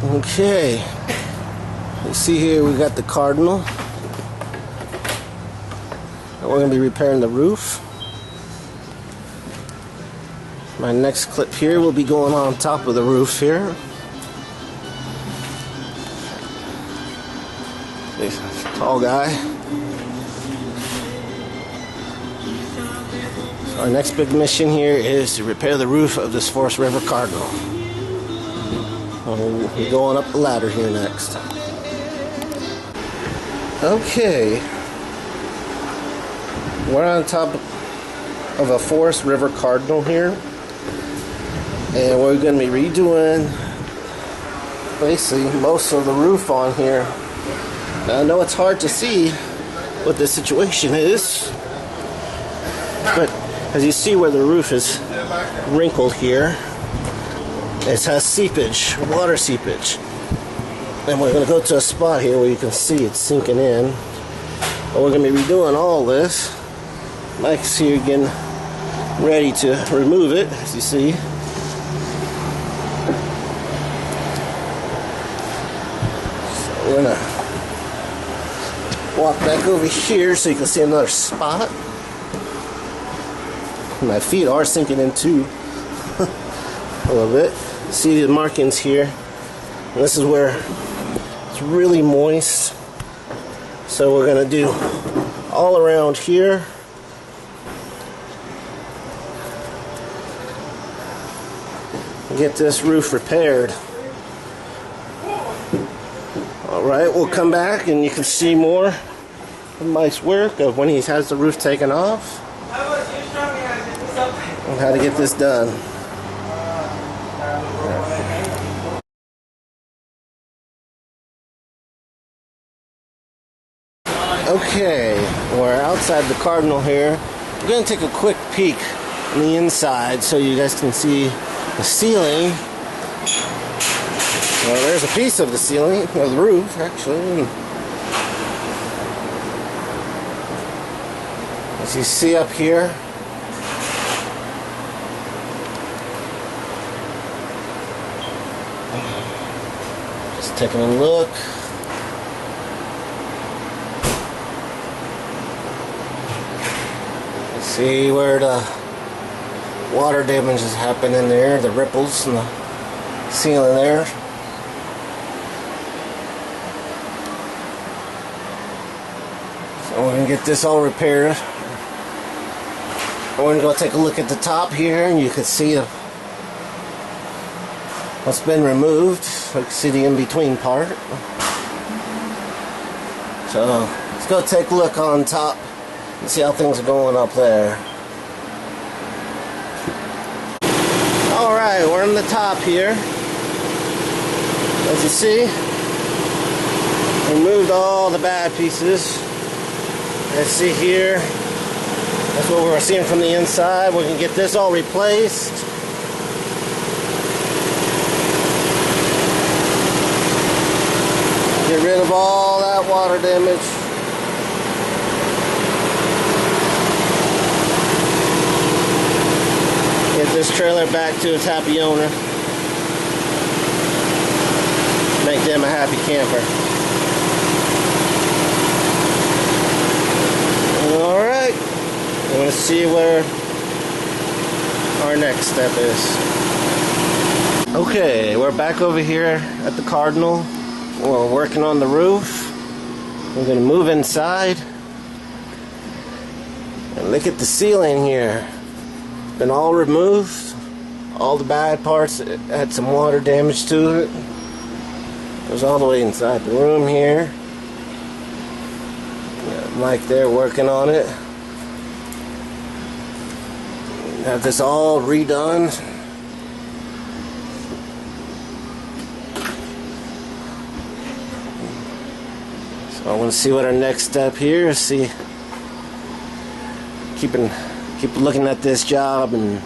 Okay, you see here we got the Cardinal. And we're going to be repairing the roof. My next clip here will be going on top of the roof here. This tall guy. So our next big mission here is to repair the roof of this Forest River Cardinal. We're going up the ladder here next. Okay, we're on top of a Forest River Cardinal here, and we're going to be redoing basically most of the roof on here. Now, I know it's hard to see what the situation is, but as you see where the roof is wrinkled here, it has seepage, water seepage. And we're going to go to a spot here where you can see it's sinking in. But we're going to be redoing all this. Mike's here getting ready to remove it, as you see. So we're going to walk back over here so you can see another spot. My feet are sinking in too. A little bit. See the markings here. And this is where it's really moist. So we're going to do all around here. Get this roof repaired. Alright, we'll come back and you can see more of Mike's work of when he has the roof taken off and how to get this done. Okay, we're outside the Cardinal here. We're going to take a quick peek on the inside so you guys can see the ceiling. Well, there's a piece of the ceiling, or the roof, actually. As you see up here, just taking a look. See where the water damage is happening there, the ripples in the ceiling there. So we're going to get this all repaired. We're going to go take a look at the top here, and you can see what's been removed. You can see the in-between part. So let's go take a look on top and see how things are going up there. Alright, we're on the top here. As you see, removed all the bad pieces. Let's see here. That's what we're seeing from the inside. We can get this all replaced. Get rid of all that water damage. Get this trailer back to its happy owner. Make them a happy camper. Alright. We're going to see where our next step is. Okay, we're back over here at the Cardinal. We're working on the roof. We're going to move inside. And look at the ceiling here. Been all removed. All the bad parts. It had some water damage to it. Goes all the way inside the room here. Got Mike there working on it. Have this all redone. So I want to see what our next step here is. See, keep looking at this job and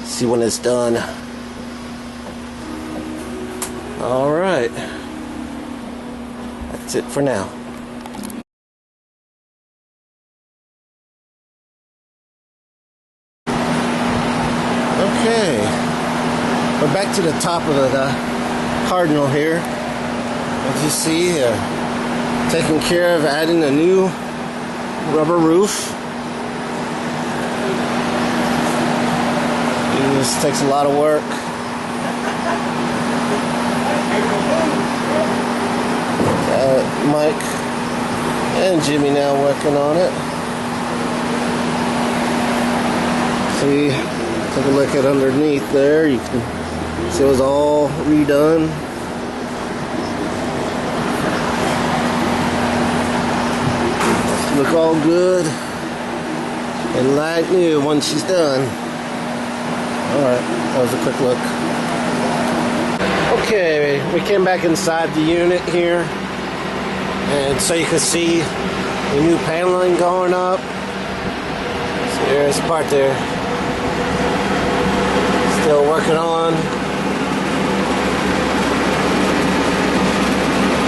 see when it's done. All right, that's it for now. Okay, to the top of the Cardinal here. As you see, taking care of adding a new rubber roof. This takes a lot of work. Mike and Jimmy now working on it. See, take a look at underneath there. You can see it was all redone. Look all good and like new once she's done. Alright, that was a quick look. Okay, we came back inside the unit here, and so you can see the new paneling going up. So there's part there. Still working on.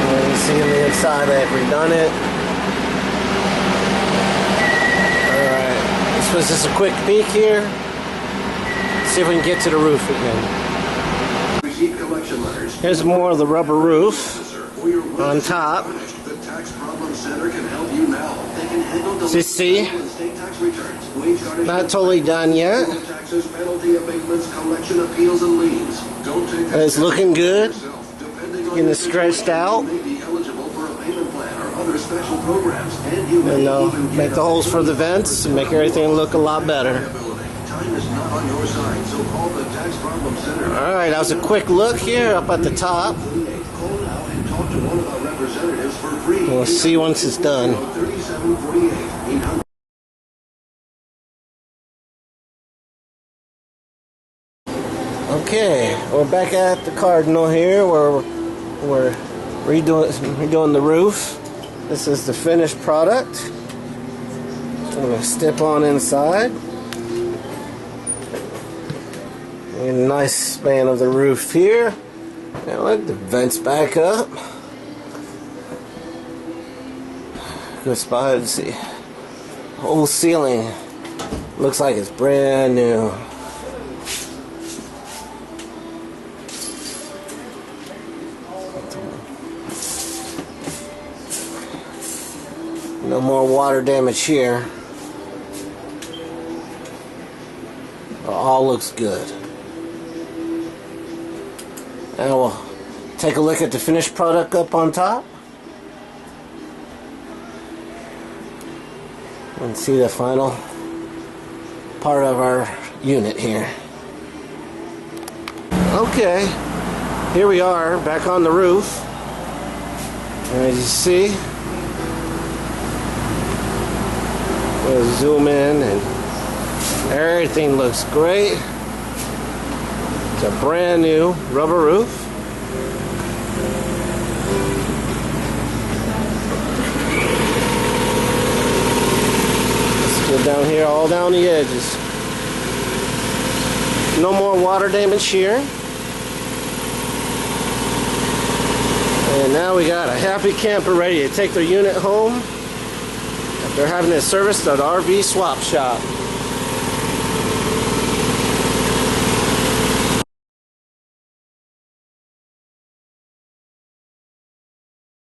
And you see on the inside they've redone it. Alright, this was just a quick peek here. See if we can get to the roof again. Here's more of the rubber roof on top. So you see, not totally done yet. It's looking good. Getting it stretched out. And they'll make the holes for the vents and make everything look a lot better. Alright, that was a quick look here up at the top. We'll see once it's done. Okay, we're back at the Cardinal here where we're redoing the roof. This is the finished product. I'm going to step on inside. A nice span of the roof here. And look, the vents back up. Good spot to see. Whole ceiling looks like it's brand new. No more water damage here. All looks good. And we'll take a look at the finished product up on top. And see the final part of our unit here. Okay, here we are back on the roof. And as you see, we'll zoom in and everything looks great. It's a brand new rubber roof. Let's go down here, all down the edges. No more water damage here. And now we got a happy camper ready to take their unit home after having it serviced at RV Swap Shop.